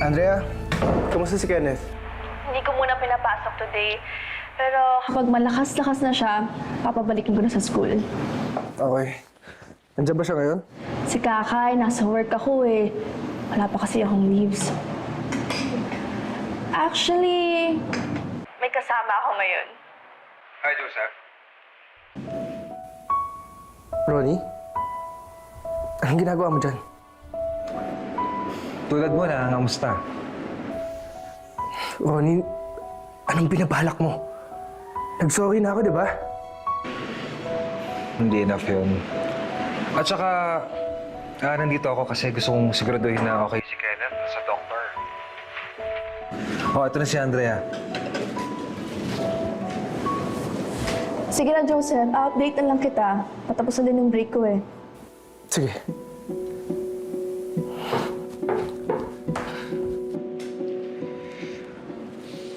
Andrea, kamusta si Kenneth? Hindi ko muna pinapasok today. Pero kapag malakas-lakas na siya, papabalikin ko na sa school. Okay. Nandiyan ba siya ngayon? Si Kakay, nasa work ako eh. Wala pa kasi akong leaves. Actually, may kasama ako ngayon. Hi, Joseph. Ronnie? Anong ginagawa mo dyan? Tulad mo na, kamusta? Ronnie, anong binabalak mo? Nag-sorry na ako, di ba? Hindi enough yun. At saka, nandito ako kasi gusto kong siguraduhin na okay si Kenneth sa doktor. Oh, ito na si Andrea. Sige na, Joseph. Update na lang kita. Patapos na din yung break ko eh. Sige.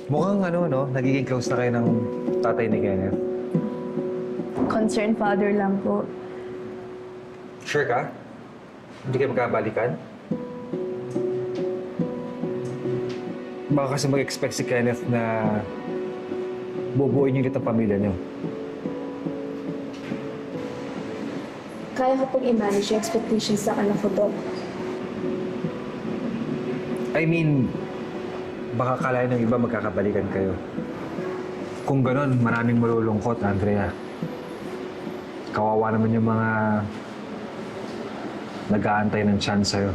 Mukhang nagiging close na kayo ng tatay ni Kenneth. Concerned father lang po. Sure ka? Hindi kayo magkabalikan? Baka kasi mag-expect si Kenneth na bubuuin niyo ulit ang pamilya niyo. Kaya ko pong i-manage yung expectations ng anak ko, Doc. I mean, baka kalahin ng iba magkakabalikan kayo. Kung ganon, maraming malulungkot, Andrea. Kawawa naman yung mga nag-aantay ng chance sa'yo.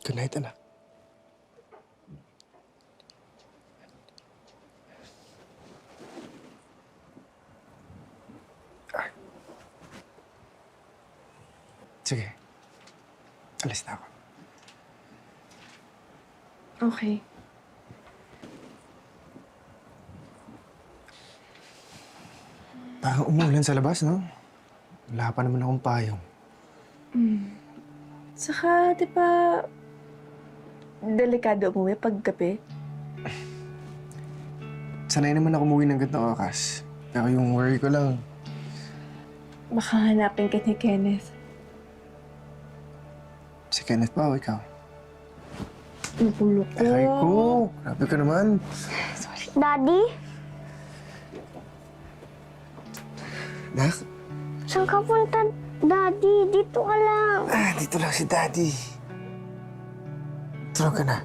Good night, anak. Sige. Alis na ako. Okay. Parang umuulan sa labas, no? Wala pa naman akong payong. Saka, di ba, delikado umuwi pag gabi? Sanay naman ako umuwi ng gantong oras. Pero yung worry ko lang, Baka hanapin ka ni Kenneth. si Kenneth pa o ikaw? Nagulo ko. Ay ko, grabe ka naman. Daddy? Nak? Saan ka punta, Daddy? Dito ka lang. Dito lang si Daddy. Tulog ka na.